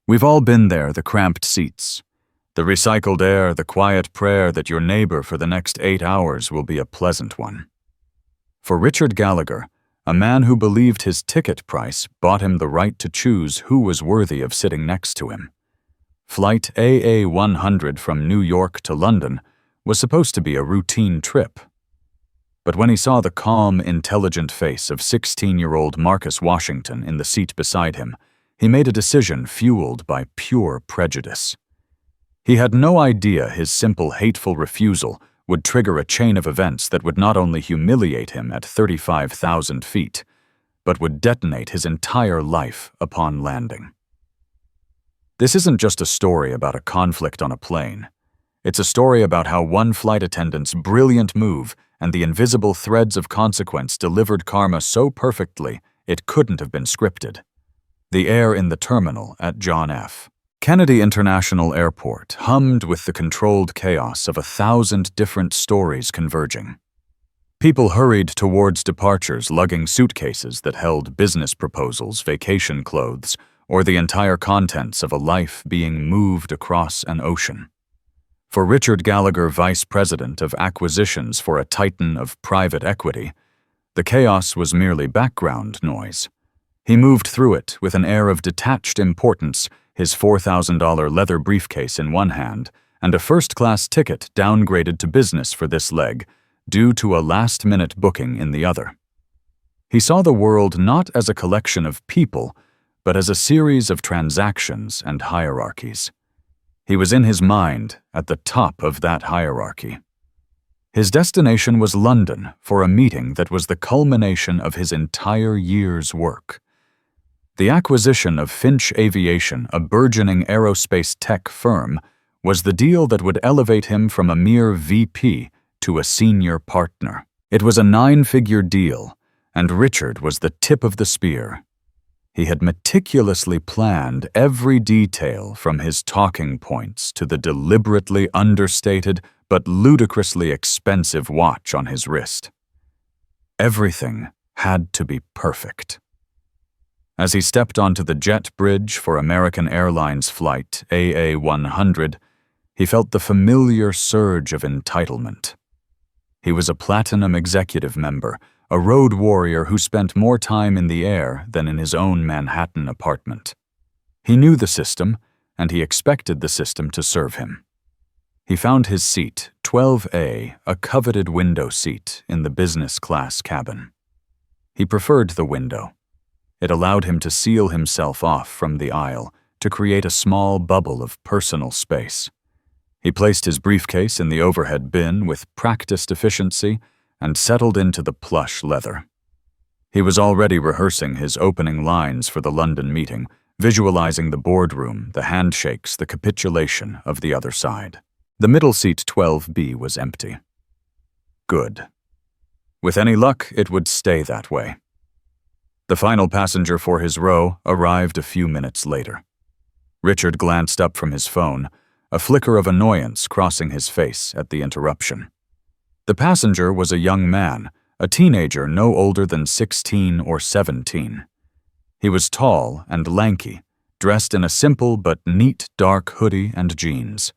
We've all been there, the cramped seats, the recycled air, the quiet prayer that your neighbor for the next 8 hours will be a pleasant one. For Richard Gallagher, a man who believed his ticket price bought him the right to choose who was worthy of sitting next to him. Flight AA 100 from New York to London was supposed to be a routine trip. But when he saw the calm, intelligent face of 16-year-old Marcus Washington in the seat beside him, he made a decision fueled by pure prejudice. He had no idea his simple, hateful refusal would trigger a chain of events that would not only humiliate him at 35,000 feet, but would detonate his entire life upon landing. This isn't just a story about a conflict on a plane. It's a story about how one flight attendant's brilliant move and the invisible threads of consequence delivered karma so perfectly it couldn't have been scripted. The air in the terminal at John F. Kennedy International Airport hummed with the controlled chaos of 1,000 different stories converging. People hurried towards departures lugging suitcases that held business proposals, vacation clothes, or the entire contents of a life being moved across an ocean. For Richard Gallagher, Vice President of Acquisitions for a titan of private equity, the chaos was merely background noise. He moved through it with an air of detached importance, his $4,000 leather briefcase in one hand, and a first-class ticket downgraded to business for this leg, due to a last-minute booking in the other. He saw the world not as a collection of people, but as a series of transactions and hierarchies. He was in his mind at the top of that hierarchy. His destination was London for a meeting that was the culmination of his entire year's work. The acquisition of Finch Aviation, a burgeoning aerospace tech firm, was the deal that would elevate him from a mere VP to a senior partner. It was a 9-figure deal, and Richard was the tip of the spear. He had meticulously planned every detail from his talking points to the deliberately understated but ludicrously expensive watch on his wrist. Everything had to be perfect. As he stepped onto the jet bridge for American Airlines flight AA 100, he felt the familiar surge of entitlement. He was a platinum executive member, a road warrior who spent more time in the air than in his own Manhattan apartment. He knew the system, and he expected the system to serve him. He found his seat, 12A, a coveted window seat in the business class cabin. He preferred the window. It allowed him to seal himself off from the aisle, to create a small bubble of personal space. He placed his briefcase in the overhead bin with practiced efficiency and settled into the plush leather. He was already rehearsing his opening lines for the London meeting, visualizing the boardroom, the handshakes, the capitulation of the other side. The middle seat 12B was empty. Good. With any luck, it would stay that way. The final passenger for his row arrived a few minutes later. Richard glanced up from his phone, a flicker of annoyance crossing his face at the interruption. The passenger was a young man, a teenager no older than 16 or 17. He was tall and lanky, dressed in a simple but neat dark hoodie and jeans.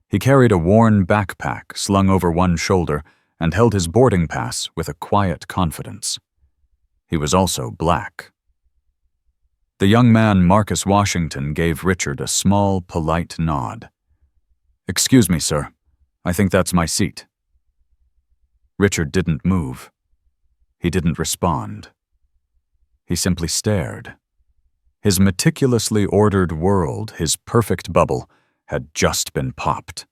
He carried a worn backpack slung over one shoulder and held his boarding pass with a quiet confidence. He was also black. The young man, Marcus Washington, gave Richard a small, polite nod. "Excuse me, sir. I think that's my seat." Richard didn't move. He didn't respond. He simply stared. His meticulously ordered world, his perfect bubble, had just been popped.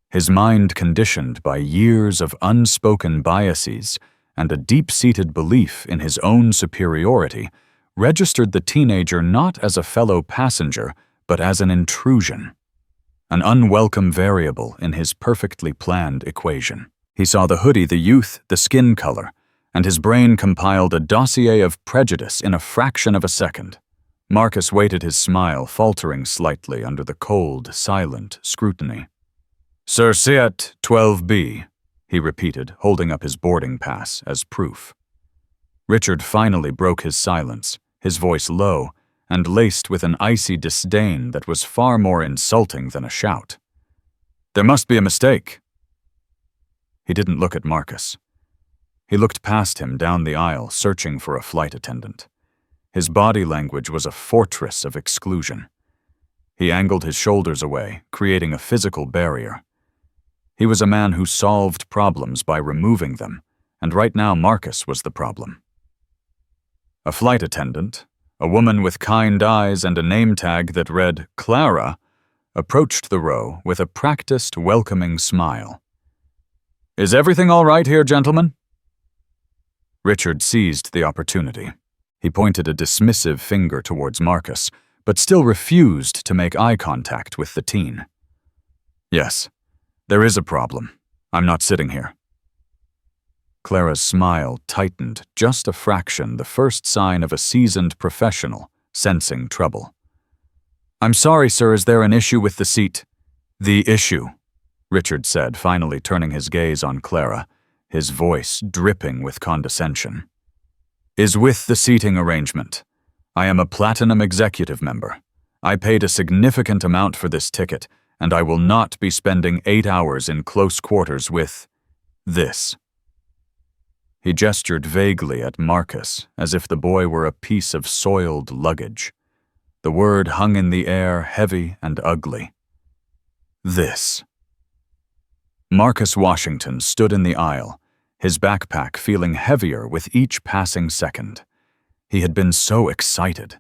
His mind conditioned by years of unspoken biases and a deep-seated belief in his own superiority, registered the teenager not as a fellow passenger, but as an intrusion, an unwelcome variable in his perfectly planned equation. He saw the hoodie, the youth, the skin color, and his brain compiled a dossier of prejudice in a fraction of a second. Marcus waited his smile, faltering slightly under the cold, silent scrutiny. "Sir Siat 12B," he repeated, holding up his boarding pass as proof. Richard finally broke his silence, his voice low, and laced with an icy disdain that was far more insulting than a shout. "There must be a mistake." He didn't look at Marcus. He looked past him down the aisle, searching for a flight attendant. His body language was a fortress of exclusion. He angled his shoulders away, creating a physical barrier. He was a man who solved problems by removing them, and right now Marcus was the problem. A flight attendant, a woman with kind eyes and a name tag that read Clara, approached the row with a practiced, welcoming smile. "Is everything all right here, gentlemen?" Richard seized the opportunity. He pointed a dismissive finger towards Marcus, but still refused to make eye contact with the teen. "Yes, there is a problem. I'm not sitting here." Clara's smile tightened just a fraction, the first sign of a seasoned professional sensing trouble. "I'm sorry, sir, is there an issue with the seat?" "The issue," Richard said, finally turning his gaze on Clara, his voice dripping with condescension, "is with the seating arrangement. I am a Platinum Executive member. I paid a significant amount for this ticket, and I will not be spending 8 hours in close quarters with this." He gestured vaguely at Marcus, as if the boy were a piece of soiled luggage. The word hung in the air, heavy and ugly. This. Marcus Washington stood in the aisle, his backpack feeling heavier with each passing second. He had been so excited.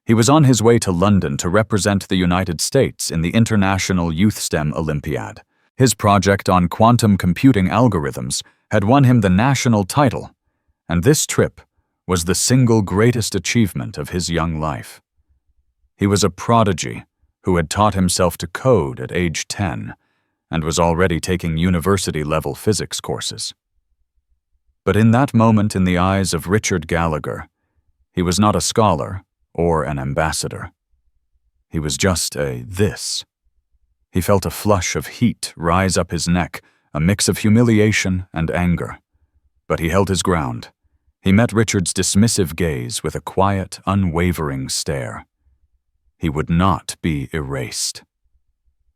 He was on his way to London to represent the United States in the International Youth STEM Olympiad. His project on quantum computing algorithms had won him the national title, and this trip was the single greatest achievement of his young life. He was a prodigy who had taught himself to code at age 10 and was already taking university-level physics courses. But in that moment, in the eyes of Richard Gallagher, he was not a scholar or an ambassador. He was just a this. He felt a flush of heat rise up his neck, a mix of humiliation and anger. But he held his ground. He met Richard's dismissive gaze with a quiet, unwavering stare. He would not be erased.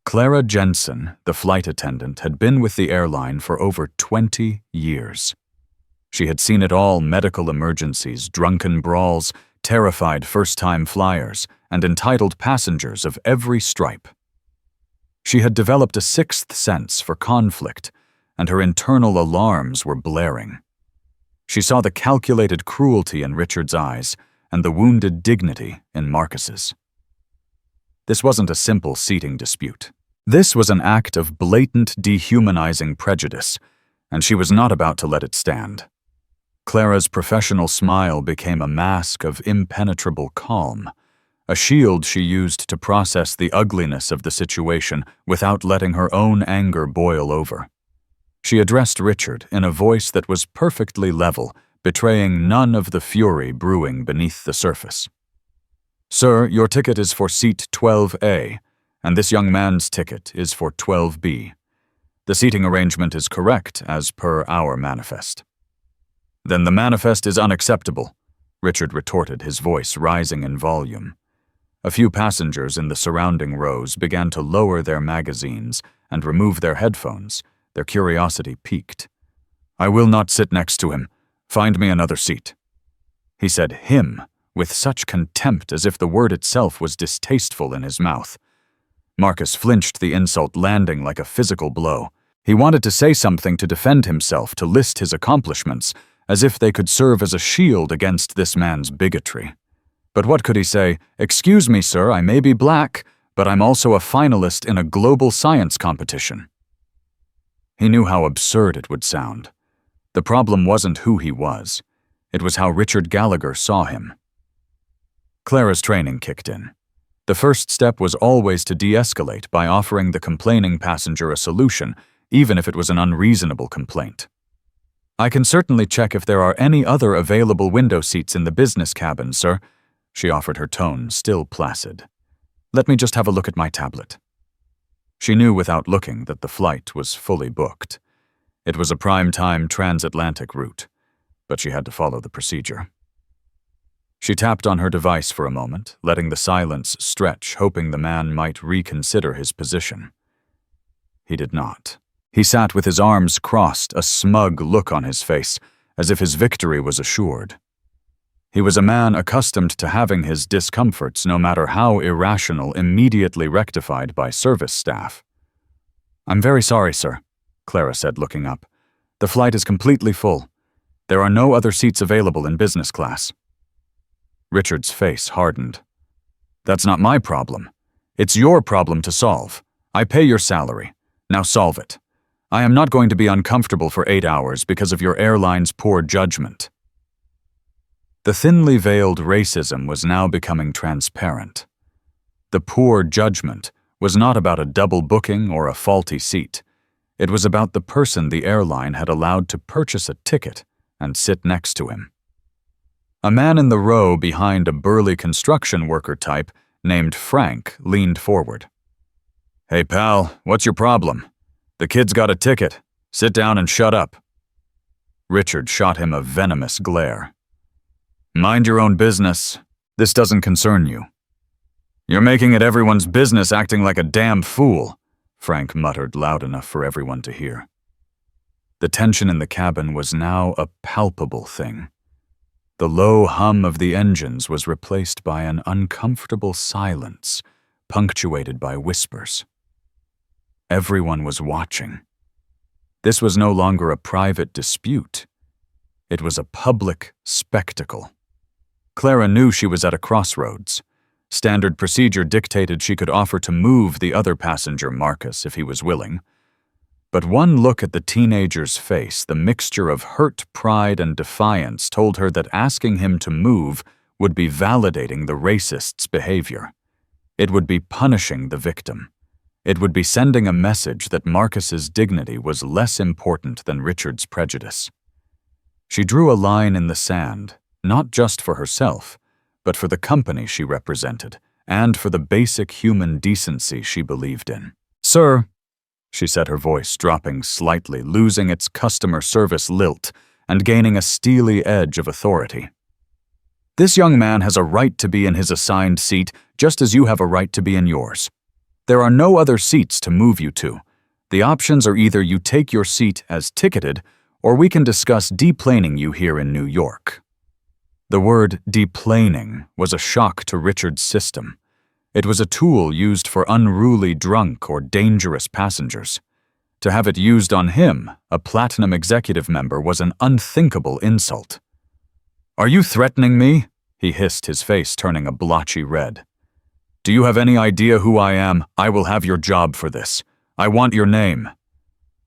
Clara Jensen, the flight attendant, had been with the airline for over 20 years. She had seen it all: medical emergencies, drunken brawls, terrified first-time flyers, and entitled passengers of every stripe. She had developed a sixth sense for conflict, and her internal alarms were blaring. She saw the calculated cruelty in Richard's eyes and the wounded dignity in Marcus's. This wasn't a simple seating dispute. This was an act of blatant, dehumanizing prejudice, and she was not about to let it stand. Clara's professional smile became a mask of impenetrable calm, a shield she used to process the ugliness of the situation without letting her own anger boil over. She addressed Richard in a voice that was perfectly level, betraying none of the fury brewing beneath the surface. "Sir, your ticket is for seat 12A, and this young man's ticket is for 12B. The seating arrangement is correct as per our manifest." "Then the manifest is unacceptable," Richard retorted, his voice rising in volume. A few passengers in the surrounding rows began to lower their magazines and remove their headphones, their curiosity piqued. "I will not sit next to him. Find me another seat." He said "him" with such contempt as if the word itself was distasteful in his mouth. Marcus flinched, the insult landing like a physical blow. He wanted to say something to defend himself, to list his accomplishments, as if they could serve as a shield against this man's bigotry. But what could he say? "Excuse me, sir, I may be black, but I'm also a finalist in a global science competition." He knew how absurd it would sound. The problem wasn't who he was. It was how Richard Gallagher saw him. Clara's training kicked in. The first step was always to de-escalate by offering the complaining passenger a solution, even if it was an unreasonable complaint. "I can certainly check if there are any other available window seats in the business cabin, sir," she offered, her tone still placid. "Let me just have a look at my tablet." She knew without looking that the flight was fully booked. It was a prime-time transatlantic route, but she had to follow the procedure. She tapped on her device for a moment, letting the silence stretch, hoping the man might reconsider his position. He did not. He sat with his arms crossed, a smug look on his face, as if his victory was assured. He was a man accustomed to having his discomforts, no matter how irrational, immediately rectified by service staff. "I'm very sorry, sir," Clara said, looking up. "The flight is completely full. There are no other seats available in business class." Richard's face hardened. "That's not my problem. It's your problem to solve. I pay your salary. Now solve it. I am not going to be uncomfortable for 8 hours because of your airline's poor judgment." The thinly veiled racism was now becoming transparent. The poor judgment was not about a double booking or a faulty seat. It was about the person the airline had allowed to purchase a ticket and sit next to him. A man in the row behind a burly construction worker type named Frank leaned forward. "Hey pal, what's your problem? The kid's got a ticket. Sit down and shut up." Richard shot him a venomous glare. "Mind your own business. This doesn't concern you." "You're making it everyone's business acting like a damn fool," Frank muttered loud enough for everyone to hear. The tension in the cabin was now a palpable thing. The low hum of the engines was replaced by an uncomfortable silence, punctuated by whispers. Everyone was watching. This was no longer a private dispute. It was a public spectacle. Clara knew she was at a crossroads. Standard procedure dictated she could offer to move the other passenger, Marcus, if he was willing. But one look at the teenager's face, the mixture of hurt pride and defiance, told her that asking him to move would be validating the racist's behavior. It would be punishing the victim. It would be sending a message that Marcus's dignity was less important than Richard's prejudice. She drew a line in the sand, not just for herself, but for the company she represented, and for the basic human decency she believed in. "Sir," she said, her voice dropping slightly, losing its customer service lilt and gaining a steely edge of authority. "This young man has a right to be in his assigned seat, just as you have a right to be in yours. There are no other seats to move you to. The options are either you take your seat as ticketed, or we can discuss deplaning you here in New York." The word deplaning was a shock to Richard's system. It was a tool used for unruly drunk or dangerous passengers. To have it used on him, a platinum executive member, was an unthinkable insult. "Are you threatening me?" he hissed, his face turning a blotchy red. "Do you have any idea who I am? I will have your job for this. I want your name."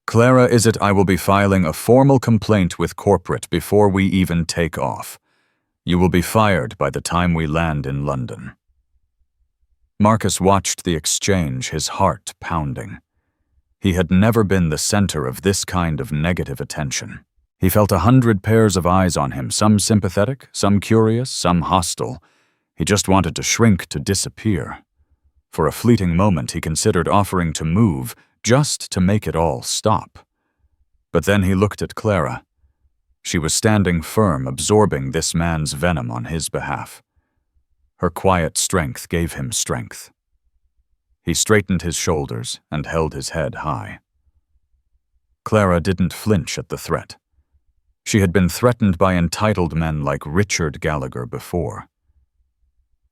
"Clara, is it? I will be filing a formal complaint with corporate before we even take off. You will be fired by the time we land in London." Marcus watched the exchange, his heart pounding. He had never been the center of this kind of negative attention. He felt 100 pairs of eyes on him, some sympathetic, some curious, some hostile. He just wanted to shrink, to disappear. For a fleeting moment he considered offering to move, just to make it all stop. But then he looked at Clara. She was standing firm, absorbing this man's venom on his behalf. Her quiet strength gave him strength. He straightened his shoulders and held his head high. Clara didn't flinch at the threat. She had been threatened by entitled men like Richard Gallagher before.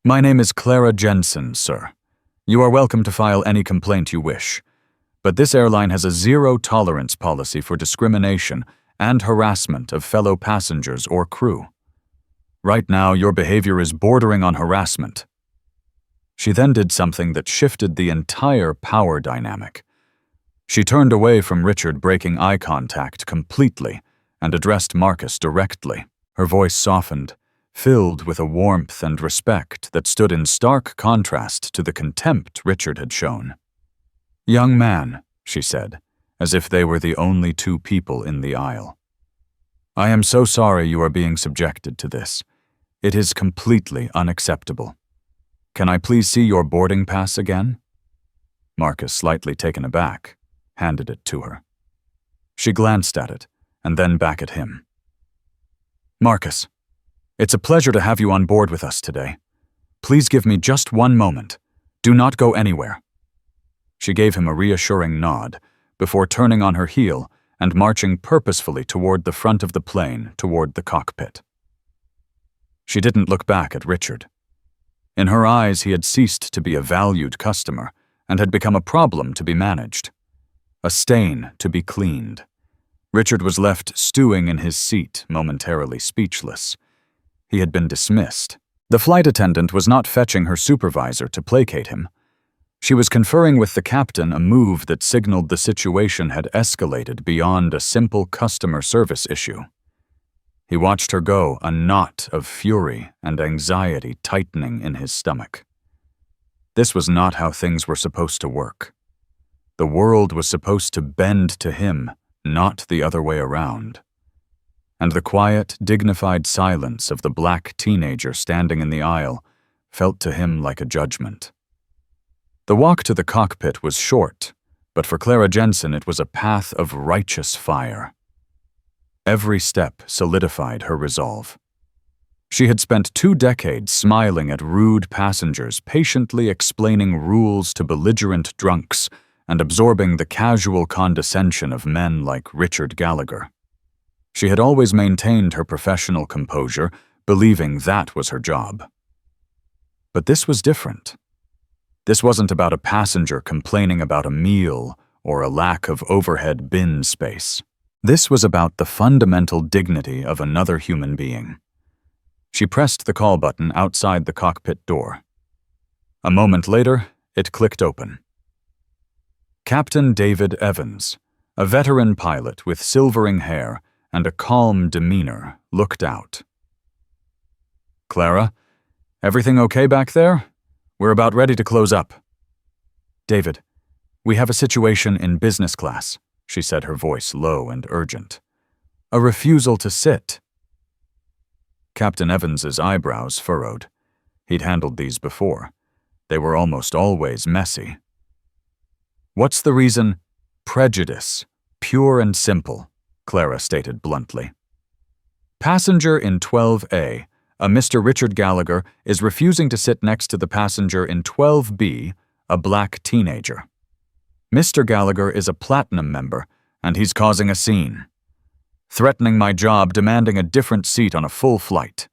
"My name is Clara Jensen, sir. You are welcome to file any complaint you wish. But this airline has a zero-tolerance policy for discrimination and harassment of fellow passengers or crew. Right now, your behavior is bordering on harassment." She then did something that shifted the entire power dynamic. She turned away from Richard, breaking eye contact completely, and addressed Marcus directly. Her voice softened, filled with a warmth and respect that stood in stark contrast to the contempt Richard had shown. "Young man," she said, as if they were the only two people in the aisle. "I am so sorry you are being subjected to this. It is completely unacceptable. Can I please see your boarding pass again?" Marcus, slightly taken aback, handed it to her. She glanced at it, and then back at him. "Marcus, It's a pleasure to have you on board with us today. Please give me just one moment. Do not go anywhere." She gave him a reassuring nod before turning on her heel and marching purposefully toward the front of the plane, toward the cockpit. She didn't look back at Richard. In her eyes, he had ceased to be a valued customer and had become a problem to be managed, a stain to be cleaned. Richard was left stewing in his seat, momentarily speechless. He had been dismissed. The flight attendant was not fetching her supervisor to placate him. She was conferring with the captain, a move that signaled the situation had escalated beyond a simple customer service issue. He watched her go, a knot of fury and anxiety tightening in his stomach. This was not how things were supposed to work. The world was supposed to bend to him, not the other way around. And the quiet, dignified silence of the black teenager standing in the aisle felt to him like a judgment. The walk to the cockpit was short, but for Clara Jensen it was a path of righteous fire. Every step solidified her resolve. She had spent 2 decades smiling at rude passengers, patiently explaining rules to belligerent drunks, and absorbing the casual condescension of men like Richard Gallagher. She had always maintained her professional composure, believing that was her job. But this was different. This wasn't about a passenger complaining about a meal or a lack of overhead bin space. This was about the fundamental dignity of another human being. She pressed the call button outside the cockpit door. A moment later, it clicked open. Captain David Evans, a veteran pilot with silvering hair and a calm demeanor, looked out. "Clara, everything okay back there? We're about ready to close up." "David, we have a situation in business class," she said, her voice low and urgent. "A refusal to sit." Captain Evans's eyebrows furrowed. He'd handled these before. They were almost always messy. "What's the reason?" "Prejudice, pure and simple," Clara stated bluntly. "Passenger in 12A, a Mr. Richard Gallagher, is refusing to sit next to the passenger in 12B, a black teenager. Mr. Gallagher is a platinum member, and he's causing a scene. Threatening my job, demanding a different seat on a full flight.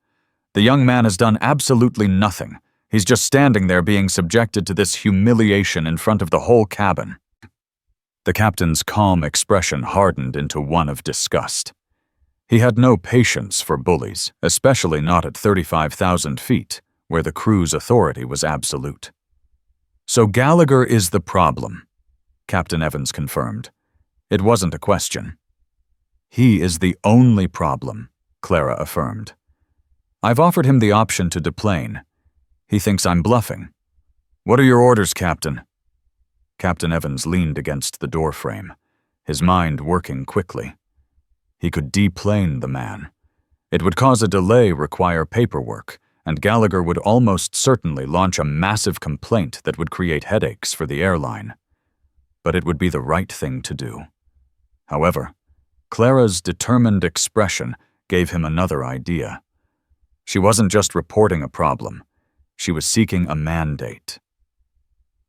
The young man has done absolutely nothing. He's just standing there being subjected to this humiliation in front of the whole cabin." The captain's calm expression hardened into one of disgust. He had no patience for bullies, especially not at 35,000 feet, where the crew's authority was absolute. "So Gallagher is the problem," Captain Evans confirmed. It wasn't a question. "He is the only problem," Clara affirmed. "I've offered him the option to deplane. He thinks I'm bluffing." "What are your orders, Captain?" Captain Evans leaned against the doorframe, his mind working quickly. He could deplane the man. It would cause a delay, require paperwork, and Gallagher would almost certainly launch a massive complaint that would create headaches for the airline. But it would be the right thing to do. However, Clara's determined expression gave him another idea. She wasn't just reporting a problem. She was seeking a mandate.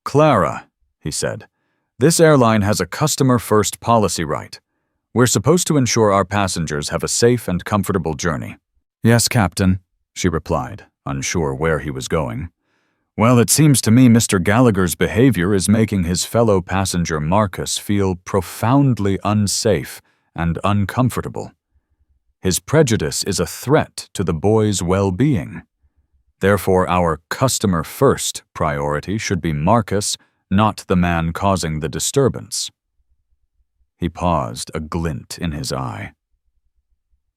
"Clara," he said, "this airline has a customer-first policy right. We're supposed to ensure our passengers have a safe and comfortable journey." "Yes, Captain," she replied, unsure where he was going. "Well, it seems to me Mr. Gallagher's behavior is making his fellow passenger Marcus feel profoundly unsafe and uncomfortable. His prejudice is a threat to the boy's well-being. Therefore, our customer-first priority should be Marcus, not the man causing the disturbance." He paused, a glint in his eye.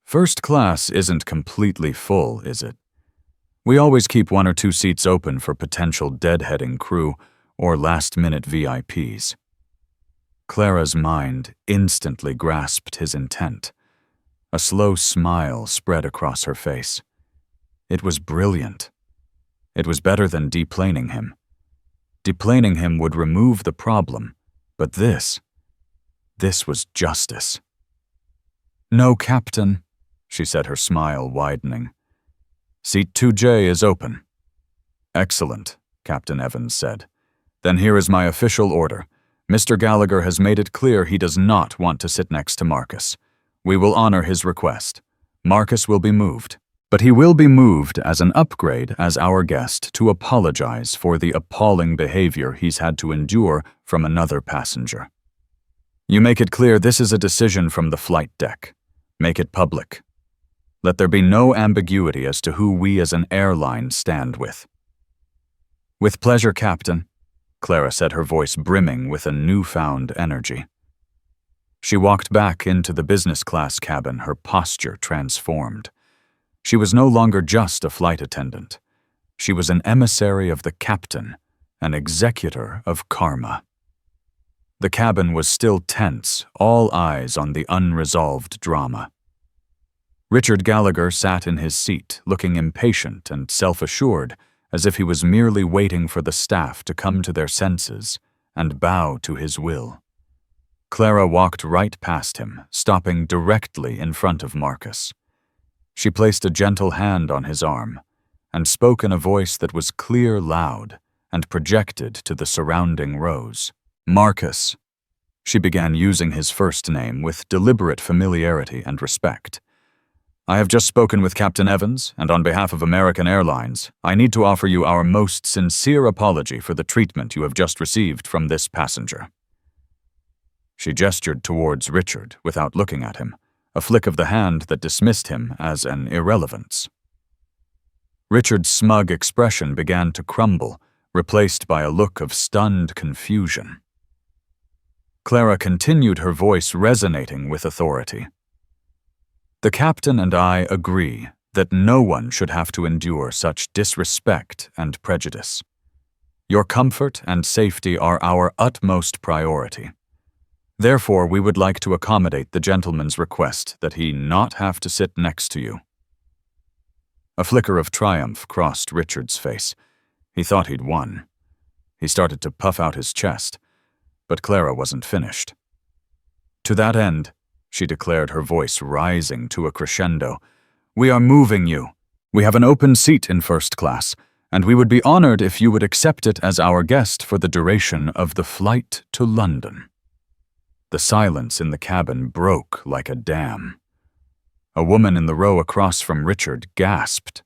"First class isn't completely full, is it? We always keep 1 or 2 seats open for potential deadheading crew or last-minute VIPs." Clara's mind instantly grasped his intent. A slow smile spread across her face. It was brilliant. It was better than deplaning him. Deplaning him would remove the problem, but this was justice. "No, Captain," she said, her smile widening. Seat 2J is open. Excellent, Captain Evans said. Then here is my official order. Mr. Gallagher has made it clear he does not want to sit next to Marcus. We will honor his request. Marcus will be moved. But he will be moved as an upgrade as our guest to apologize for the appalling behavior he's had to endure from another passenger. You make it clear this is a decision from the flight deck. Make it public. Let there be no ambiguity as to who we as an airline stand with. With pleasure, Captain, Clara said, her voice brimming with a newfound energy. She walked back into the business class cabin, her posture transformed. She was no longer just a flight attendant. She was an emissary of the captain, an executor of karma. The cabin was still tense, all eyes on the unresolved drama. Richard Gallagher sat in his seat, looking impatient and self-assured, as if he was merely waiting for the staff to come to their senses and bow to his will. Clara walked right past him, stopping directly in front of Marcus. She placed a gentle hand on his arm and spoke in a voice that was clear, loud, and projected to the surrounding rows. Marcus. She began using his first name with deliberate familiarity and respect. I have just spoken with Captain Evans, and on behalf of American Airlines, I need to offer you our most sincere apology for the treatment you have just received from this passenger. She gestured towards Richard without looking at him, a flick of the hand that dismissed him as an irrelevance. Richard's smug expression began to crumble, replaced by a look of stunned confusion. Clara continued, her voice resonating with authority. The captain and I agree that no one should have to endure such disrespect and prejudice. Your comfort and safety are our utmost priority. Therefore, we would like to accommodate the gentleman's request that he not have to sit next to you. A flicker of triumph crossed Richard's face. He thought he'd won. He started to puff out his chest, but Clara wasn't finished. To that end, she declared, her voice rising to a crescendo, we are moving you. We have an open seat in first class, and we would be honored if you would accept it as our guest for the duration of the flight to London. The silence in the cabin broke like a dam. A woman in the row across from Richard gasped.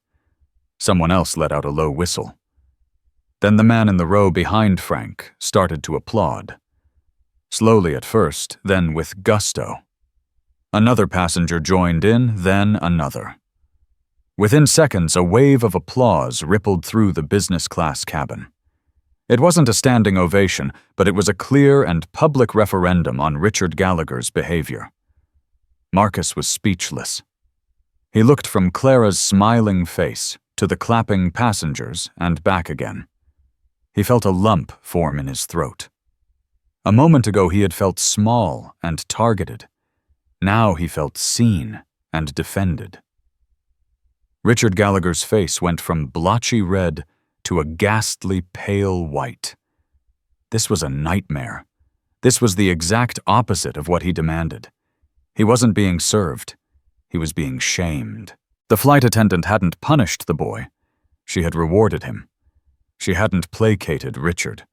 Someone else let out a low whistle. Then the man in the row behind Frank started to applaud. Slowly at first, then with gusto. Another passenger joined in, then another. Within seconds, a wave of applause rippled through the business class cabin. It wasn't a standing ovation, but it was a clear and public referendum on Richard Gallagher's behavior. Marcus was speechless. He looked from Clara's smiling face to the clapping passengers and back again. He felt a lump form in his throat. A moment ago he had felt small and targeted. Now he felt seen and defended. Richard Gallagher's face went from blotchy red to a ghastly pale white. This was a nightmare. This was the exact opposite of what he demanded. He wasn't being served. He was being shamed. The flight attendant hadn't punished the boy. She had rewarded him. She hadn't placated Richard.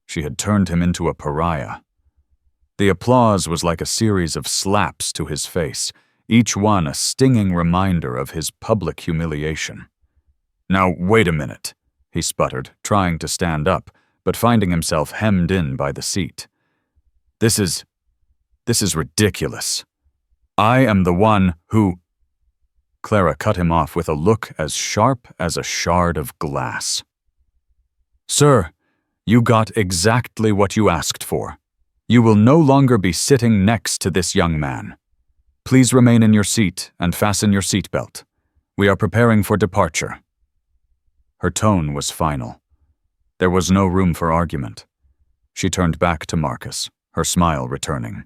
She had turned him into a pariah. The applause was like a series of slaps to his face, each one a stinging reminder of his public humiliation. Now, wait a minute, he sputtered, trying to stand up, but finding himself hemmed in by the seat. This is ridiculous. I am the one who... Clara cut him off with a look as sharp as a shard of glass. Sir, you got exactly what you asked for. You will no longer be sitting next to this young man. Please remain in your seat and fasten your seatbelt. We are preparing for departure. Her tone was final. There was no room for argument. She turned back to Marcus, her smile returning.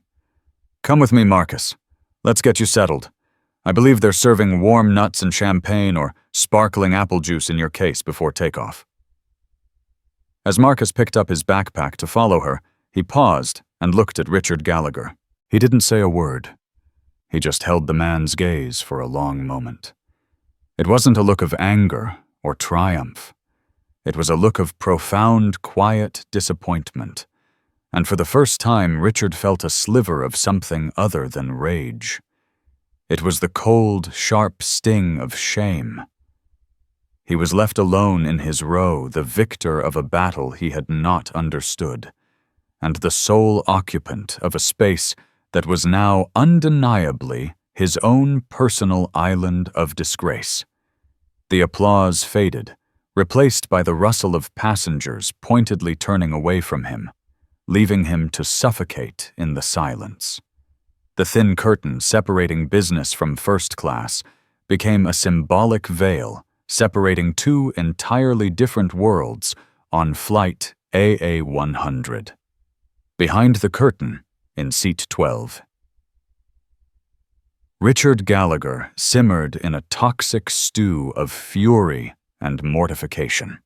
Come with me, Marcus. Let's get you settled. I believe they're serving warm nuts and champagne or sparkling apple juice in your case before takeoff. As Marcus picked up his backpack to follow her, he paused and looked at Richard Gallagher. He didn't say a word. He just held the man's gaze for a long moment. It wasn't a look of anger or triumph. It was a look of profound, quiet disappointment, and for the first time Richard felt a sliver of something other than rage. It was the cold, sharp sting of shame. He was left alone in his row, the victor of a battle he had not understood, and the sole occupant of a space that was now undeniably his own personal island of disgrace. The applause faded, replaced by the rustle of passengers pointedly turning away from him, leaving him to suffocate in the silence. The thin curtain separating business from first class became a symbolic veil separating two entirely different worlds on flight AA-100. Behind the curtain, in seat 12. Richard Gallagher simmered in a toxic stew of fury and mortification.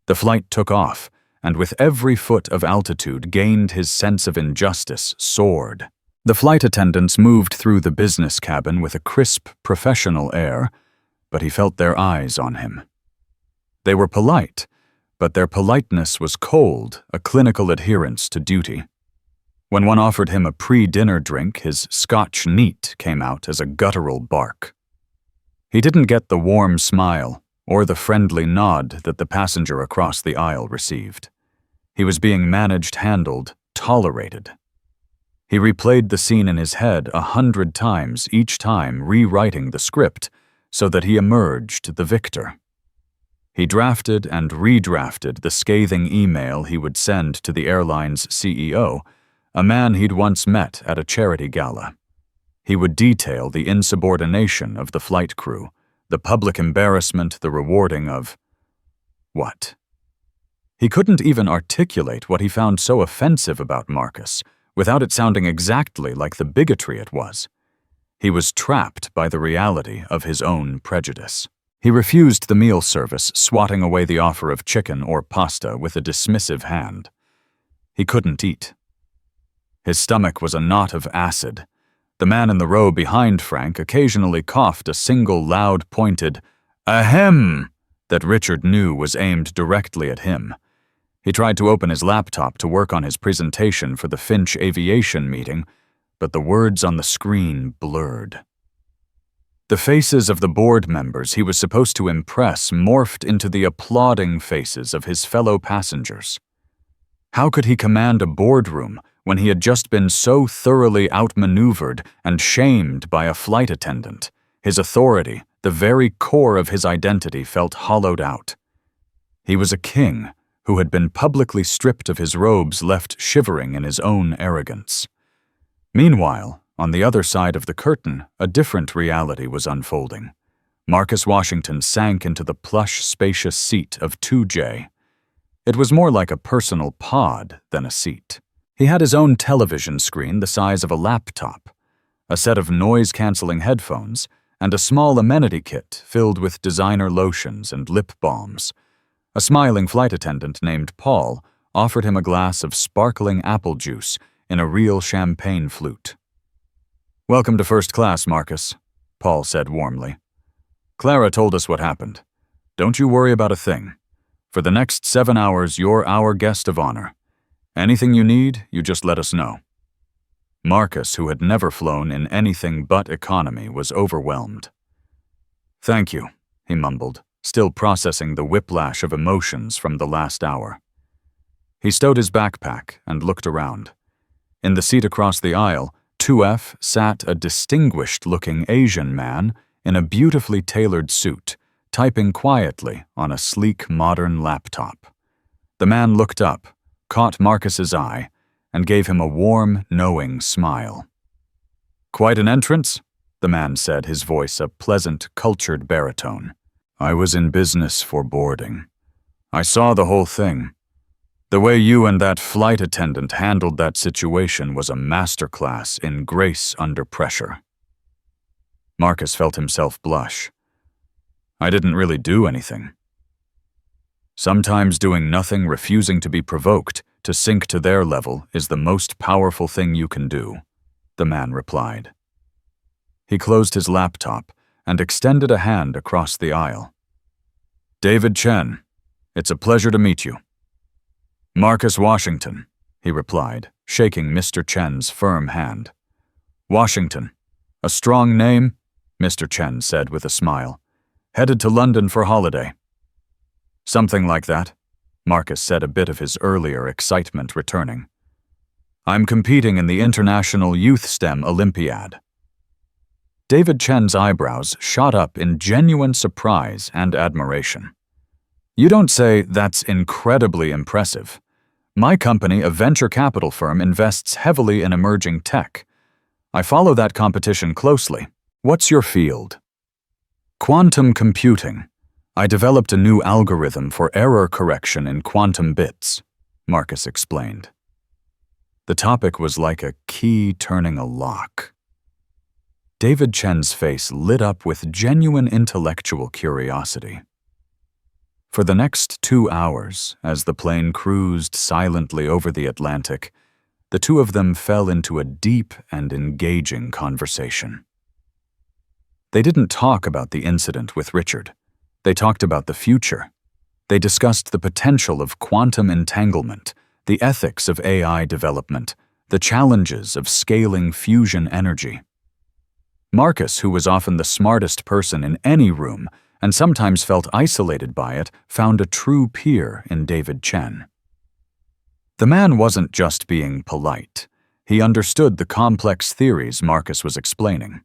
The flight took off, and with every foot of altitude gained his sense of injustice soared. The flight attendants moved through the business cabin with a crisp, professional air, but he felt their eyes on him. They were polite, but their politeness was cold, a clinical adherence to duty. When one offered him a pre-dinner drink, his Scotch neat came out as a guttural bark. He didn't get the warm smile or the friendly nod that the passenger across the aisle received. He was being managed, handled, tolerated. He replayed the scene in his head 100 times, each time rewriting the script so that he emerged the victor. He drafted and redrafted the scathing email he would send to the airline's CEO, a man he'd once met at a charity gala. He would detail the insubordination of the flight crew, the public embarrassment, the rewarding of what? He couldn't even articulate what he found so offensive about Marcus without it sounding exactly like the bigotry it was. He was trapped by the reality of his own prejudice. He refused the meal service, swatting away the offer of chicken or pasta with a dismissive hand. He couldn't eat. His stomach was a knot of acid. The man in the row behind Frank occasionally coughed a single loud, pointed ahem that Richard knew was aimed directly at him. He tried to open his laptop to work on his presentation for the Finch Aviation meeting, but the words on the screen blurred. The faces of the board members he was supposed to impress morphed into the applauding faces of his fellow passengers. How could he command a boardroom when he had just been so thoroughly outmaneuvered and shamed by a flight attendant? His authority, the very core of his identity, felt hollowed out. He was a king who had been publicly stripped of his robes, left shivering in his own arrogance. Meanwhile, on the other side of the curtain, a different reality was unfolding. Marcus Washington sank into the plush, spacious seat of 2J. It was more like a personal pod than a seat. He had his own television screen the size of a laptop, a set of noise-canceling headphones, and a small amenity kit filled with designer lotions and lip balms. A smiling flight attendant named Paul offered him a glass of sparkling apple juice in a real champagne flute. "Welcome to first class, Marcus," Paul said warmly. "Clara told us what happened. Don't you worry about a thing. For the next 7 hours, you're our guest of honor. Anything you need, you just let us know." Marcus, who had never flown in anything but economy, was overwhelmed. "Thank you," he mumbled, still processing the whiplash of emotions from the last hour. He stowed his backpack and looked around. In the seat across the aisle, 2F sat a distinguished-looking Asian man in a beautifully tailored suit, typing quietly on a sleek, modern laptop. The man looked up, caught Marcus's eye, and gave him a warm, knowing smile. "Quite an entrance," the man said, his voice a pleasant, cultured baritone. "I was in business for boarding. I saw the whole thing. The way you and that flight attendant handled that situation was a masterclass in grace under pressure." Marcus felt himself blush. "I didn't really do anything." "Sometimes doing nothing, refusing to be provoked, to sink to their level, is the most powerful thing you can do," the man replied. He closed his laptop and extended a hand across the aisle. "David Chen, it's a pleasure to meet you." "Marcus Washington," he replied, shaking Mr. Chen's firm hand. "Washington. A strong name," Mr. Chen said with a smile. "Headed to London for holiday." "Something like that," Marcus said, a bit of his earlier excitement returning. "I'm competing in the International Youth STEM Olympiad." David Chen's eyebrows shot up in genuine surprise and admiration. "You don't say? That's incredibly impressive. My company, a venture capital firm, invests heavily in emerging tech. I follow that competition closely. What's your field?" "Quantum computing. I developed a new algorithm for error correction in quantum bits," Marcus explained. The topic was like a key turning a lock. David Chen's face lit up with genuine intellectual curiosity. For the next 2 hours, as the plane cruised silently over the Atlantic, the two of them fell into a deep and engaging conversation. They didn't talk about the incident with Richard. They talked about the future. They discussed the potential of quantum entanglement, the ethics of AI development, the challenges of scaling fusion energy. Marcus, who was often the smartest person in any room and sometimes felt isolated by it, found a true peer in David Chen. The man wasn't just being polite. He understood the complex theories Marcus was explaining.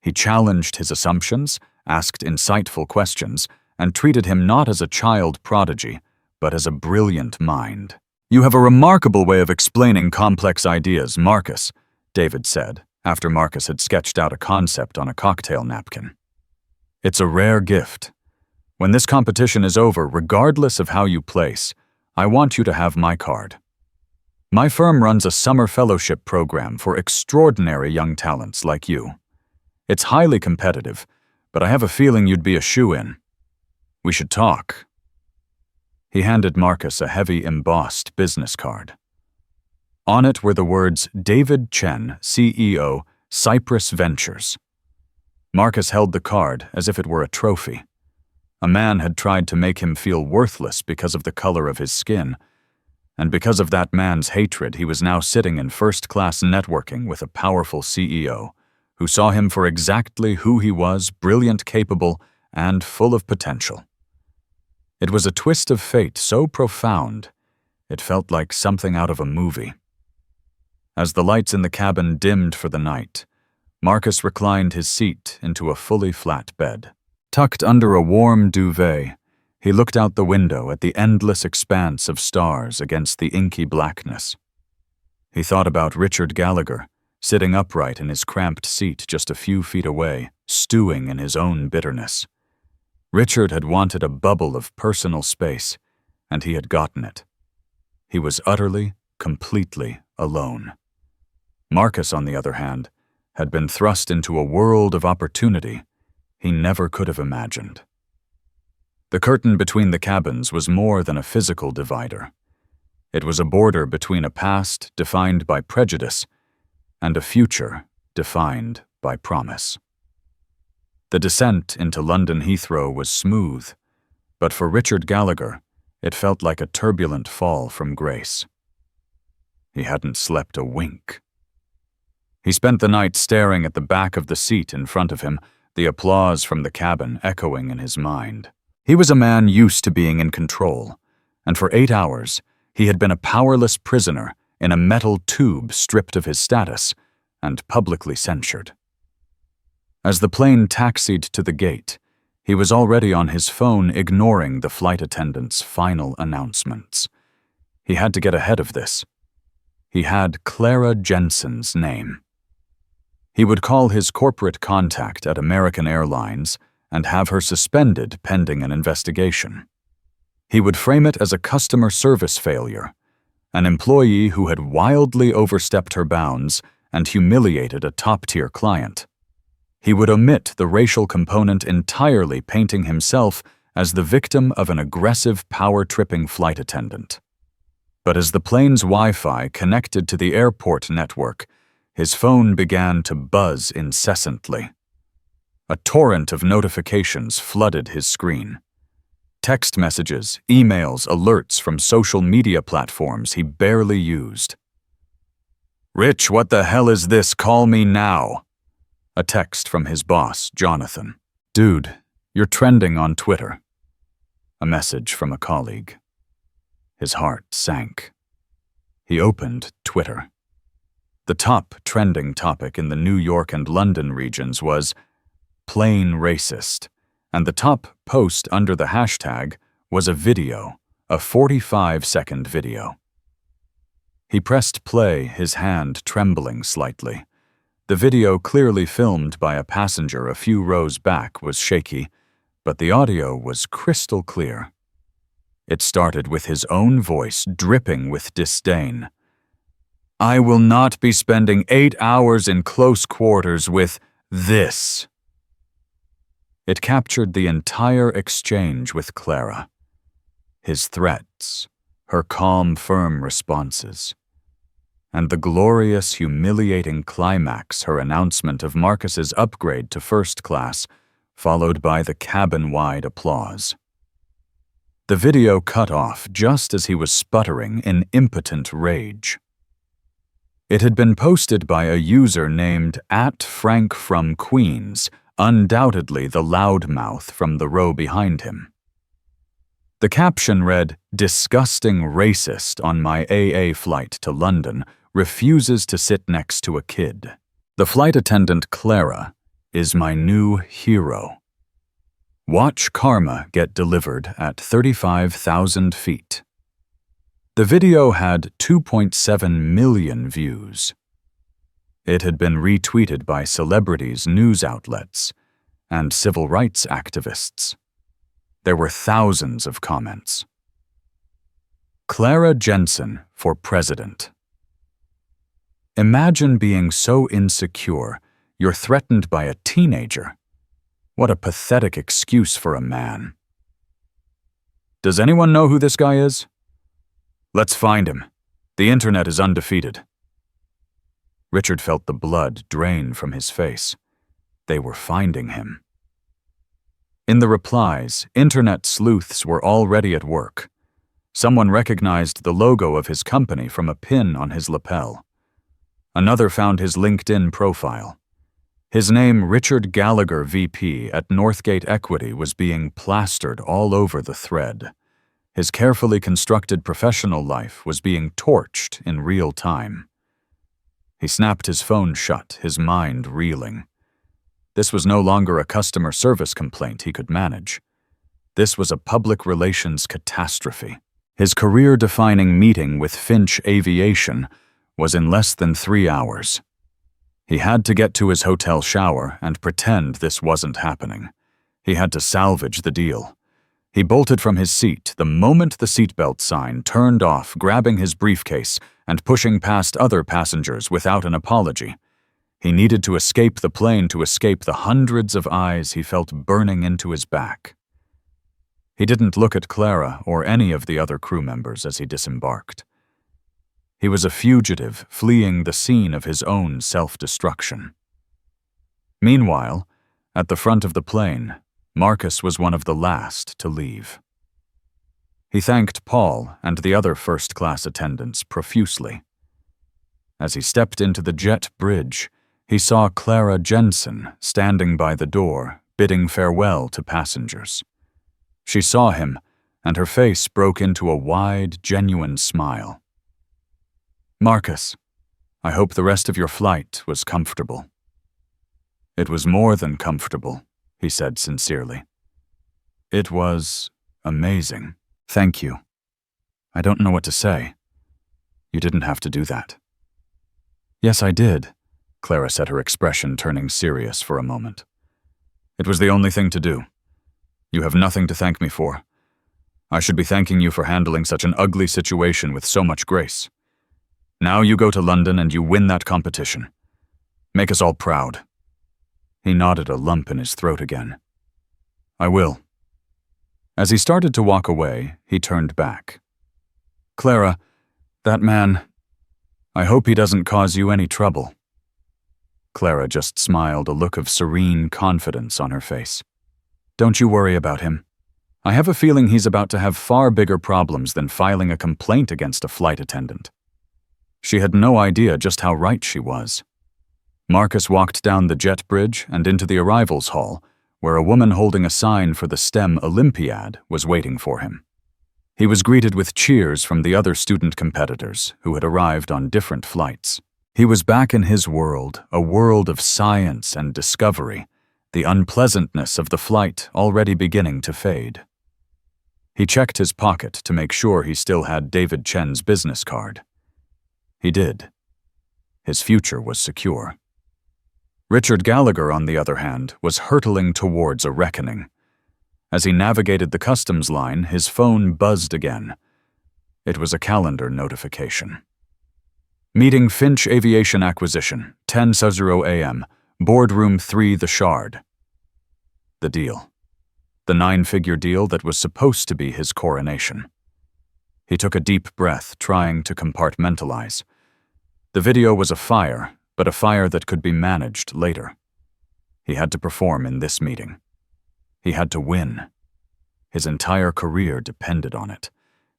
He challenged his assumptions, asked insightful questions, and treated him not as a child prodigy, but as a brilliant mind. "You have a remarkable way of explaining complex ideas, Marcus," David said, after Marcus had sketched out a concept on a cocktail napkin. "It's a rare gift. When this competition is over, regardless of how you place, I want you to have my card. My firm runs a summer fellowship program for extraordinary young talents like you. It's highly competitive, but I have a feeling you'd be a shoo-in. We should talk." He handed Marcus a heavy embossed business card. On it were the words David Chen, CEO, Cypress Ventures. Marcus held the card as if it were a trophy. A man had tried to make him feel worthless because of the color of his skin, and because of that man's hatred, he was now sitting in first-class networking with a powerful CEO who saw him for exactly who he was, brilliant, capable, and full of potential. It was a twist of fate so profound, it felt like something out of a movie. As the lights in the cabin dimmed for the night, Marcus reclined his seat into a fully flat bed. Tucked under a warm duvet, he looked out the window at the endless expanse of stars against the inky blackness. He thought about Richard Gallagher, sitting upright in his cramped seat just a few feet away, stewing in his own bitterness. Richard had wanted a bubble of personal space, and he had gotten it. He was utterly, completely alone. Marcus, on the other hand, had been thrust into a world of opportunity he never could have imagined. The curtain between the cabins was more than a physical divider. It was a border between a past defined by prejudice and a future defined by promise. The descent into London Heathrow was smooth, but for Richard Gallagher, it felt like a turbulent fall from grace. He hadn't slept a wink. He spent the night staring at the back of the seat in front of him, the applause from the cabin echoing in his mind. He was a man used to being in control, and for 8 hours, he had been a powerless prisoner in a metal tube stripped of his status and publicly censured. As the plane taxied to the gate, he was already on his phone ignoring the flight attendant's final announcements. He had to get ahead of this. He had Clara Jensen's name. He would call his corporate contact at American Airlines and have her suspended pending an investigation. He would frame it as a customer service failure, an employee who had wildly overstepped her bounds and humiliated a top-tier client. He would omit the racial component entirely, painting himself as the victim of an aggressive, power-tripping flight attendant. But as the plane's Wi-Fi connected to the airport network, his phone began to buzz incessantly. A torrent of notifications flooded his screen. Text messages, emails, alerts from social media platforms he barely used. "Rich, what the hell is this? Call me now." A text from his boss, Jonathan. "Dude, you're trending on Twitter." A message from a colleague. His heart sank. He opened Twitter. The top trending topic in the New York and London regions was "plain racist," and the top post under the hashtag was a video, a 45-second video. He pressed play, his hand trembling slightly. The video, clearly filmed by a passenger a few rows back, was shaky, but the audio was crystal clear. It started with his own voice dripping with disdain. "I will not be spending 8 hours in close quarters with this." It captured the entire exchange with Clara. His threats, her calm, firm responses, and the glorious, humiliating climax, her announcement of Marcus's upgrade to first class, followed by the cabin-wide applause. The video cut off just as he was sputtering in impotent rage. It had been posted by a user named @FrankFromQueens, undoubtedly the loudmouth from the row behind him. The caption read, "Disgusting racist on my AA flight to London, refuses to sit next to a kid. The flight attendant Clara is my new hero. Watch karma get delivered at 35,000 feet." The video had 2.7 million views. It had been retweeted by celebrities, news outlets, and civil rights activists. There were thousands of comments. Clara Jensen for president. Imagine being so insecure you're threatened by a teenager. What a pathetic excuse for a man. Does anyone know who this guy is? Let's find him. The internet is undefeated. Richard felt the blood drain from his face. They were finding him. In the replies, internet sleuths were already at work. Someone recognized the logo of his company from a pin on his lapel. Another found his LinkedIn profile. His name, Richard Gallagher, VP at Northgate Equity, was being plastered all over the thread. His carefully constructed professional life was being torched in real time. He snapped his phone shut, his mind reeling. This was no longer a customer service complaint he could manage. This was a public relations catastrophe. His career-defining meeting with Finch Aviation was in less than 3 hours. He had to get to his hotel shower and pretend this wasn't happening. He had to salvage the deal. He bolted from his seat the moment the seatbelt sign turned off, grabbing his briefcase and pushing past other passengers without an apology. He needed to escape the plane to escape the hundreds of eyes he felt burning into his back. He didn't look at Clara or any of the other crew members as he disembarked. He was a fugitive fleeing the scene of his own self-destruction. Meanwhile, at the front of the plane, Marcus was one of the last to leave. He thanked Paul and the other first-class attendants profusely. As he stepped into the jet bridge, he saw Clara Jensen standing by the door, bidding farewell to passengers. She saw him, and her face broke into a wide, genuine smile. "Marcus, I hope the rest of your flight was comfortable." "It was more than comfortable," he said sincerely. "It was amazing. Thank you. I don't know what to say. You didn't have to do that." "Yes, I did," Clara said, her expression turning serious for a moment. "It was the only thing to do. You have nothing to thank me for. I should be thanking you for handling such an ugly situation with so much grace. Now you go to London and you win that competition. Make us all proud." He nodded, a lump in his throat again. "I will." As he started to walk away, he turned back. "Clara, that man, I hope he doesn't cause you any trouble." Clara just smiled, a look of serene confidence on her face. Don't you worry about him. I have a feeling he's about to have far bigger problems than filing a complaint against a flight attendant. She had no idea just how right she was. Marcus walked down the jet bridge and into the arrivals hall, where a woman holding a sign for the STEM Olympiad was waiting for him. He was greeted with cheers from the other student competitors who had arrived on different flights. He was back in his world, a world of science and discovery, the unpleasantness of the flight already beginning to fade. He checked his pocket to make sure he still had David Chen's business card. He did. His future was secure. Richard Gallagher, on the other hand, was hurtling towards a reckoning. As he navigated the customs line, his phone buzzed again. It was a calendar notification. Meeting Finch Aviation Acquisition, 10:00 a.m., Boardroom 3, The Shard. The deal. The 9-figure deal that was supposed to be his coronation. He took a deep breath, trying to compartmentalize. The video was a fire, but a fire that could be managed later. He had to perform in this meeting. He had to win. His entire career depended on it.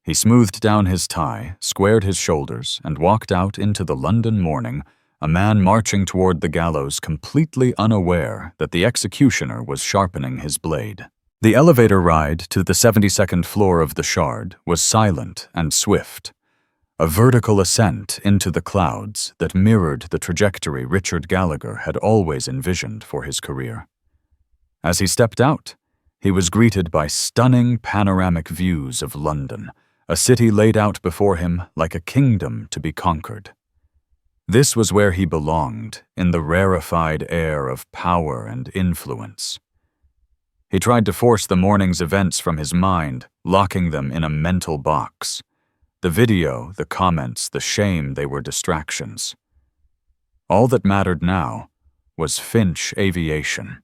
He smoothed down his tie, squared his shoulders, and walked out into the London morning, a man marching toward the gallows completely unaware that the executioner was sharpening his blade. The elevator ride to the 72nd floor of the Shard was silent and swift, a vertical ascent into the clouds that mirrored the trajectory Richard Gallagher had always envisioned for his career. As he stepped out, he was greeted by stunning panoramic views of London, a city laid out before him like a kingdom to be conquered. This was where he belonged, in the rarefied air of power and influence. He tried to force the morning's events from his mind, locking them in a mental box. The video, the comments, the shame, they were distractions. All that mattered now was Finch Aviation.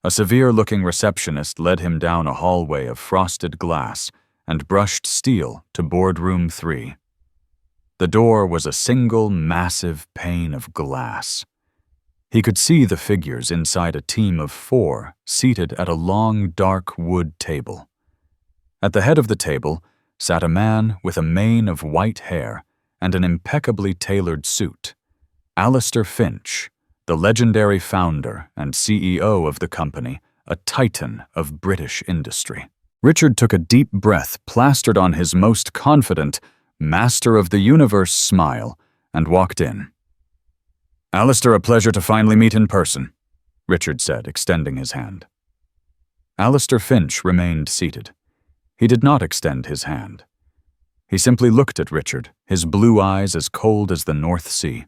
A severe-looking receptionist led him down a hallway of frosted glass and brushed steel to Boardroom 3. The door was a single, massive pane of glass. He could see the figures inside a team of 4 seated at a long, dark wood table. At the head of the table sat a man with a mane of white hair and an impeccably tailored suit, Alistair Finch, the legendary founder and CEO of the company, a titan of British industry. Richard took a deep breath plastered on his most confident, master of the universe smile, and walked in. Alistair, a pleasure to finally meet in person, Richard said, extending his hand. Alistair Finch remained seated. He did not extend his hand. He simply looked at Richard, his blue eyes as cold as the North Sea.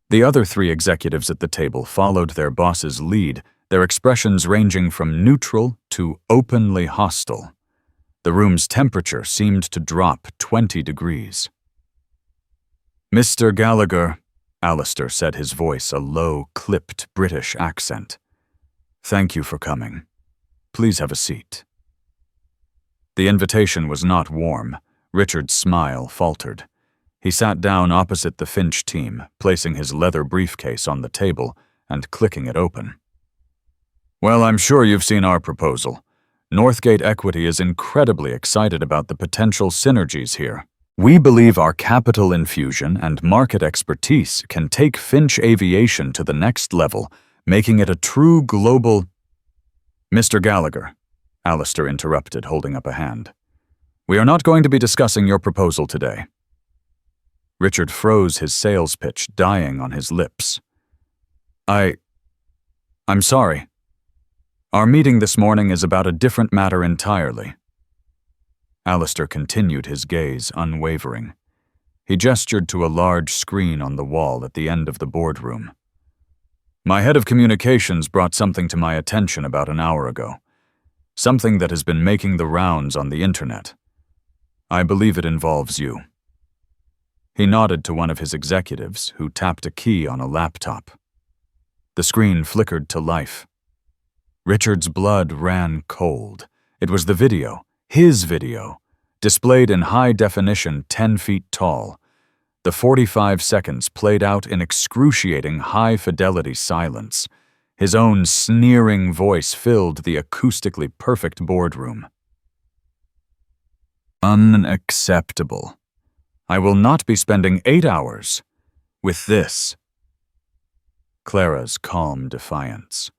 The other 3 executives at the table followed their boss's lead, their expressions ranging from neutral to openly hostile. The room's temperature seemed to drop 20 degrees. Mr. Gallagher, Alistair said, his voice a low, clipped British accent. Thank you for coming. Please have a seat. The invitation was not warm. Richard's smile faltered. He sat down opposite the Finch team, placing his leather briefcase on the table and clicking it open. Well, I'm sure you've seen our proposal. Northgate Equity is incredibly excited about the potential synergies here. We believe our capital infusion and market expertise can take Finch Aviation to the next level, making it a true global— Mr. Gallagher, Alistair interrupted, holding up a hand. We are not going to be discussing your proposal today. Richard froze, his sales pitch dying on his lips. I'm sorry. Our meeting this morning is about a different matter entirely. Alistair continued, his gaze unwavering. He gestured to a large screen on the wall at the end of the boardroom. My head of communications brought something to my attention about an hour ago. Something that has been making the rounds on the internet. I believe it involves you. He nodded to one of his executives, who tapped a key on a laptop. The screen flickered to life. Richard's blood ran cold. It was the video, his video, displayed in high definition 10 feet tall. The 45 seconds played out in excruciating high-fidelity silence. His own sneering voice filled the acoustically perfect boardroom. Unacceptable. I will not be spending 8 hours with this. Clara's calm defiance.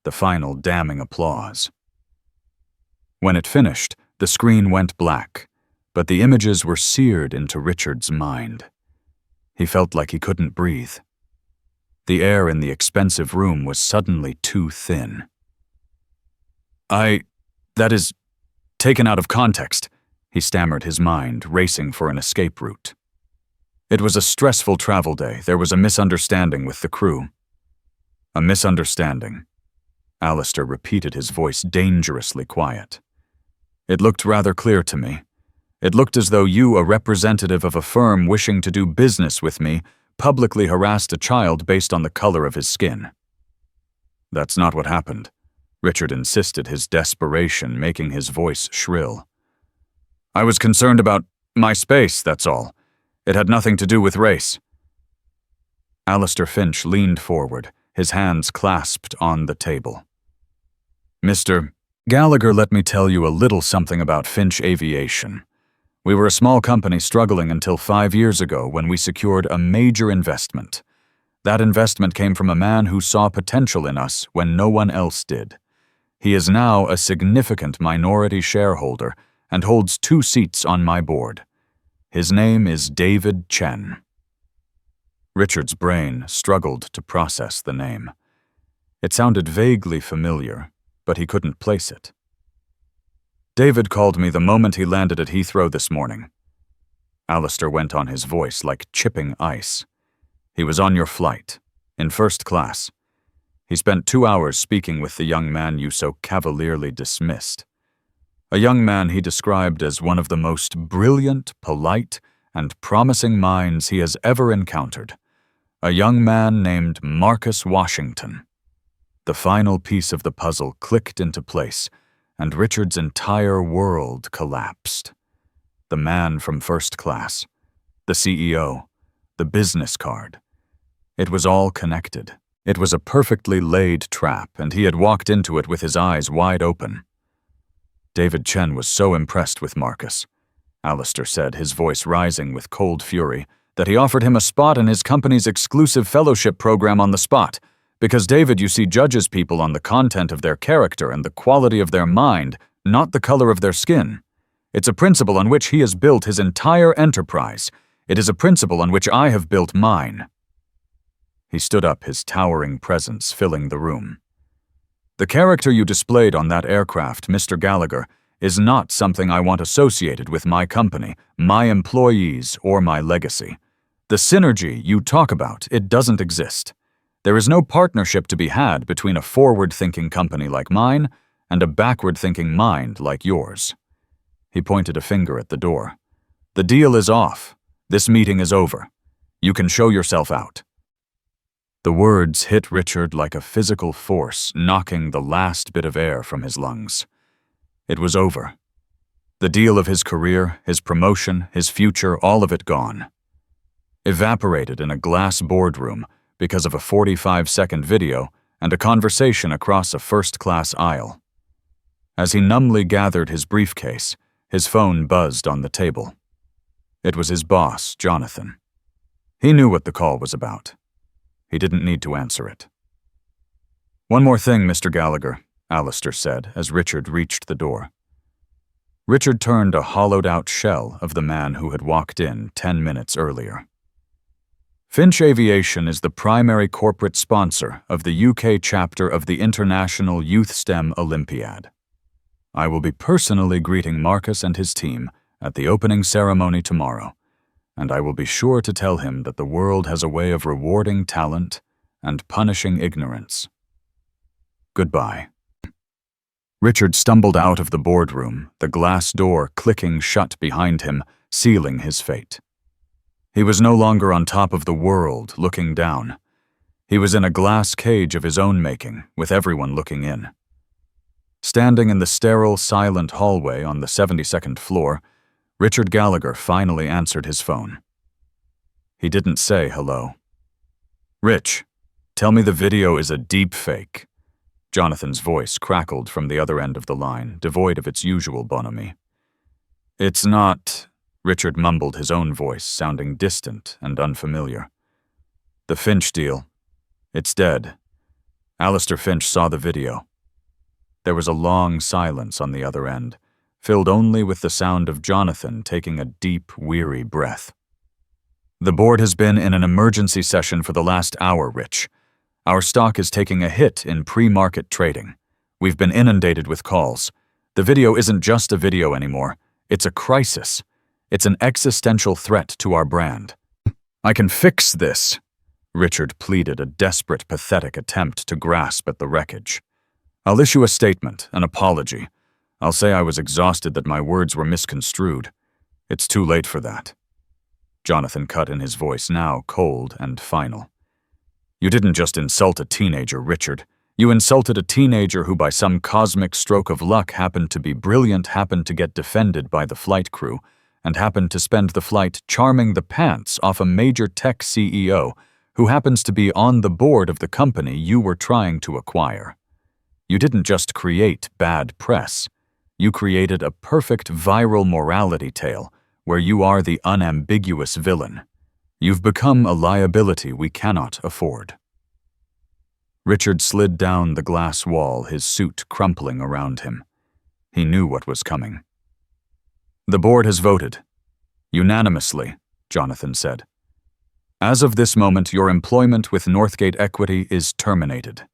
The final damning applause. When it finished, the screen went black, but the images were seared into Richard's mind. He felt like he couldn't breathe. The air in the expensive room was suddenly too thin. That is, taken out of context, he stammered, his mind racing for an escape route. It was a stressful travel day. There was a misunderstanding with the crew. A misunderstanding. Alistair repeated, his voice dangerously quiet. It looked rather clear to me. It looked as though you, a representative of a firm wishing to do business with me, publicly harassed a child based on the color of his skin. That's not what happened, Richard insisted, his desperation making his voice shrill. I was concerned about my space, that's all. It had nothing to do with race. Alistair Finch leaned forward, his hands clasped on the table. Mr. Gallagher, let me tell you a little something about Finch Aviation. We were a small company struggling until 5 years ago when we secured a major investment. That investment came from a man who saw potential in us when no one else did. He is now a significant minority shareholder and holds 2 seats on my board. His name is David Chen. Richard's brain struggled to process the name. It sounded vaguely familiar, but he couldn't place it. David called me the moment he landed at Heathrow this morning. Alistair went on, his voice like chipping ice. He was on your flight, in first class. He spent 2 hours speaking with the young man you so cavalierly dismissed. A young man he described as one of the most brilliant, polite, and promising minds he has ever encountered. A young man named Marcus Washington. The final piece of the puzzle clicked into place, and Richard's entire world collapsed. The man from first class, the CEO, the business card. It was all connected. It was a perfectly laid trap, and he had walked into it with his eyes wide open. David Chen was so impressed with Marcus, Alistair said, his voice rising with cold fury, that he offered him a spot in his company's exclusive fellowship program on the spot. Because David, you see, judges people on the content of their character and the quality of their mind, not the color of their skin. It's a principle on which he has built his entire enterprise. It is a principle on which I have built mine. He stood up, his towering presence filling the room. The character you displayed on that aircraft, Mr. Gallagher, is not something I want associated with my company, my employees, or my legacy. The synergy you talk about, it doesn't exist. There is no partnership to be had between a forward-thinking company like mine and a backward-thinking mind like yours. He pointed a finger at the door. The deal is off. This meeting is over. You can show yourself out. The words hit Richard like a physical force, knocking the last bit of air from his lungs. It was over. The deal of his career, his promotion, his future, all of it gone. Evaporated in a glass boardroom, because of a 45-second video and a conversation across a first-class aisle. As he numbly gathered his briefcase, his phone buzzed on the table. It was his boss, Jonathan. He knew what the call was about. He didn't need to answer it. One more thing, Mr. Gallagher, Alistair said as Richard reached the door. Richard turned a hollowed-out shell of the man who had walked in 10 minutes earlier. Finch Aviation is the primary corporate sponsor of the UK chapter of the International Youth STEM Olympiad. I will be personally greeting Marcus and his team at the opening ceremony tomorrow, and I will be sure to tell him that the world has a way of rewarding talent and punishing ignorance. Goodbye. Richard stumbled out of the boardroom, the glass door clicking shut behind him, sealing his fate. He was no longer on top of the world, looking down. He was in a glass cage of his own making, with everyone looking in. Standing in the sterile, silent hallway on the 72nd floor, Richard Gallagher finally answered his phone. He didn't say hello. "Rich, tell me the video is a deep fake." Jonathan's voice crackled from the other end of the line, devoid of its usual bonhomie. "It's not," Richard mumbled, his own voice sounding distant and unfamiliar. "The Finch deal. It's dead. Alistair Finch saw the video." There was a long silence on the other end, filled only with the sound of Jonathan taking a deep, weary breath. "The board has been in an emergency session for the last hour, Rich. Our stock is taking a hit in pre-market trading. We've been inundated with calls. The video isn't just a video anymore. It's a crisis. It's an existential threat to our brand." "I can fix this," Richard pleaded, a desperate, pathetic attempt to grasp at the wreckage. "I'll issue a statement, an apology. I'll say I was exhausted that my words were misconstrued. It's too late for that." Jonathan cut in, his voice now cold and final. "You didn't just insult a teenager, Richard. You insulted a teenager who by some cosmic stroke of luck happened to be brilliant, happened to get defended by the flight crew, and happened to spend the flight charming the pants off a major tech CEO who happens to be on the board of the company you were trying to acquire. You didn't just create bad press. You created a perfect viral morality tale where you are the unambiguous villain. You've become a liability we cannot afford." Richard slid down the glass wall, his suit crumpling around him. He knew what was coming. "The board has voted. Unanimously," Jonathan said. "As of this moment, your employment with Northgate Equity is terminated,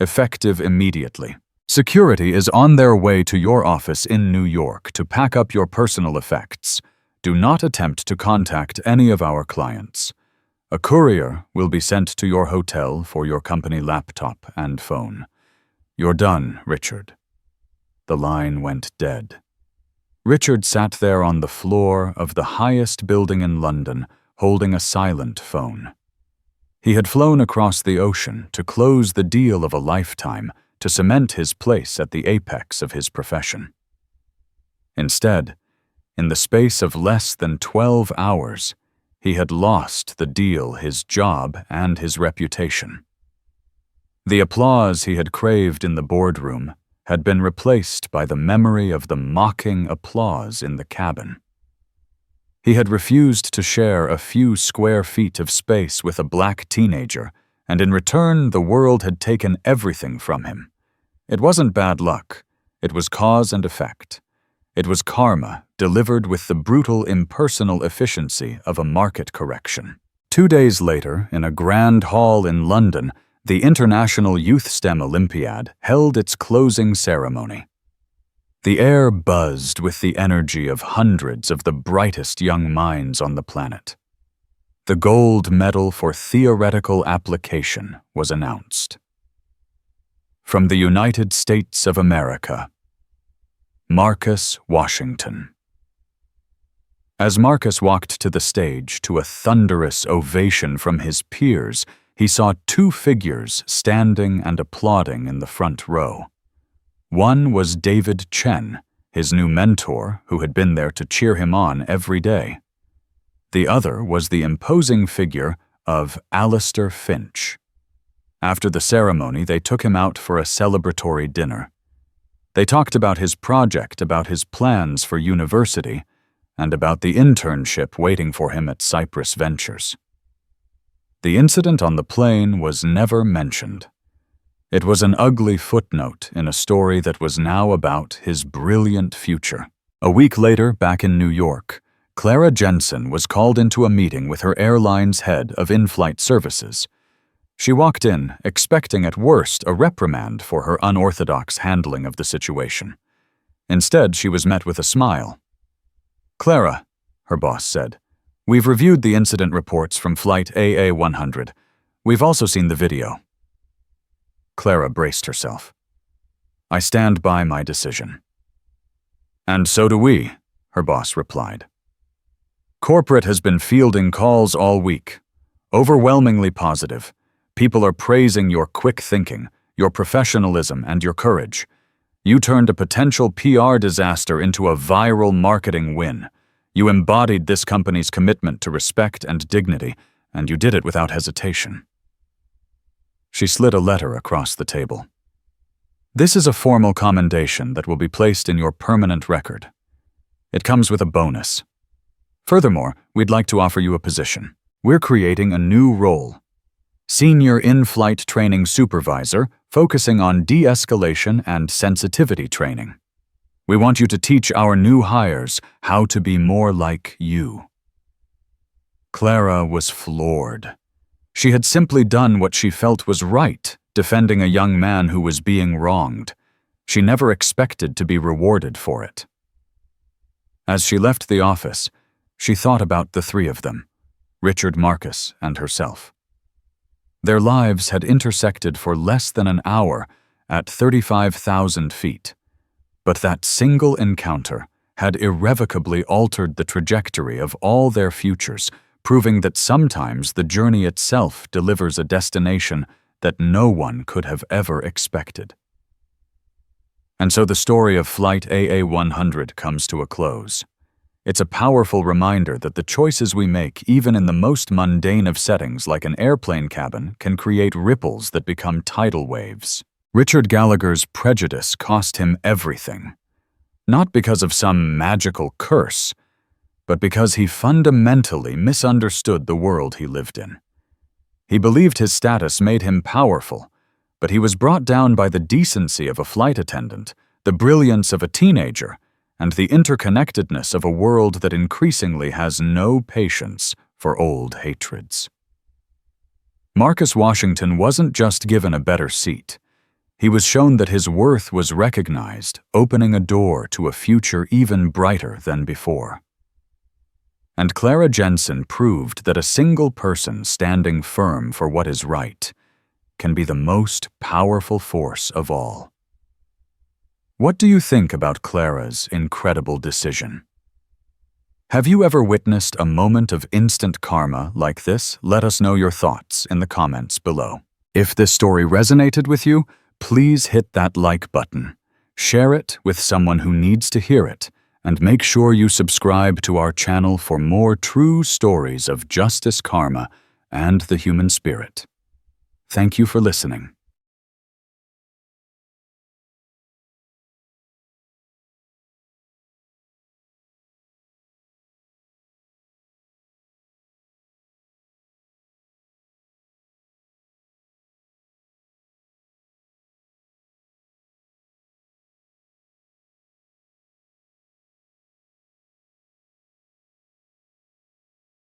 effective immediately. Security is on their way to your office in New York to pack up your personal effects. Do not attempt to contact any of our clients. A courier will be sent to your hotel for your company laptop and phone. You're done, Richard." The line went dead. Richard sat there on the floor of the highest building in London, holding a silent phone. He had flown across the ocean to close the deal of a lifetime, to cement his place at the apex of his profession. Instead, in the space of less than 12 hours, he had lost the deal, his job, and his reputation. The applause he had craved in the boardroom had been replaced by the memory of the mocking applause in the cabin. He had refused to share a few square feet of space with a black teenager, and in return the world had taken everything from him. It wasn't bad luck. It was cause and effect. It was karma delivered with the brutal impersonal efficiency of a market correction. 2 days later, in a grand hall in London, the International Youth STEM Olympiad held its closing ceremony. The air buzzed with the energy of hundreds of the brightest young minds on the planet. The gold medal for theoretical application was announced. From the United States of America, Marcus Washington. As Marcus walked to the stage to a thunderous ovation from his peers, he saw 2 figures standing and applauding in the front row. One was David Chen, his new mentor, who had been there to cheer him on every day. The other was the imposing figure of Alistair Finch. After the ceremony, they took him out for a celebratory dinner. They talked about his project, about his plans for university, and about the internship waiting for him at Cypress Ventures. The incident on the plane was never mentioned. It was an ugly footnote in a story that was now about his brilliant future. A week later, back in New York, Clara Jensen was called into a meeting with her airline's head of in-flight services. She walked in, expecting at worst a reprimand for her unorthodox handling of the situation. Instead, she was met with a smile. "Clara," her boss said, "we've reviewed the incident reports from Flight AA-100. We've also seen the video." Clara braced herself. "I stand by my decision." "And so do we," her boss replied. "Corporate has been fielding calls all week. Overwhelmingly positive. People are praising your quick thinking, your professionalism, and your courage. You turned a potential PR disaster into a viral marketing win. You embodied this company's commitment to respect and dignity, and you did it without hesitation. She slid a letter across the table. This is a formal commendation that will be placed in your permanent record. It comes with a bonus. Furthermore, we'd like to offer you a position. We're creating a new role. Senior In-Flight Training Supervisor, focusing on de-escalation and sensitivity training. We want you to teach our new hires how to be more like you. Clara was floored. She had simply done what she felt was right, defending a young man who was being wronged. She never expected to be rewarded for it. As she left the office, she thought about the three of them, Richard Marcus and herself. Their lives had intersected for less than an hour at 35,000 feet, but that single encounter had irrevocably altered the trajectory of all their futures, proving that sometimes the journey itself delivers a destination that no one could have ever expected. And so the story of Flight AA-100 comes to a close. It's a powerful reminder that the choices we make, even in the most mundane of settings like an airplane cabin, can create ripples that become tidal waves. Richard Gallagher's prejudice cost him everything, not because of some magical curse, but because he fundamentally misunderstood the world he lived in. He believed his status made him powerful, but he was brought down by the decency of a flight attendant, the brilliance of a teenager, and the interconnectedness of a world that increasingly has no patience for old hatreds. Marcus Washington wasn't just given a better seat. He was shown that his worth was recognized, opening a door to a future even brighter than before. And Clara Jensen proved that a single person standing firm for what is right can be the most powerful force of all. What do you think about Clara's incredible decision? Have you ever witnessed a moment of instant karma like this? Let us know your thoughts in the comments below. If this story resonated with you, please hit that like button, share it with someone who needs to hear it, and make sure you subscribe to our channel for more true stories of justice, karma, and the human spirit. Thank you for listening.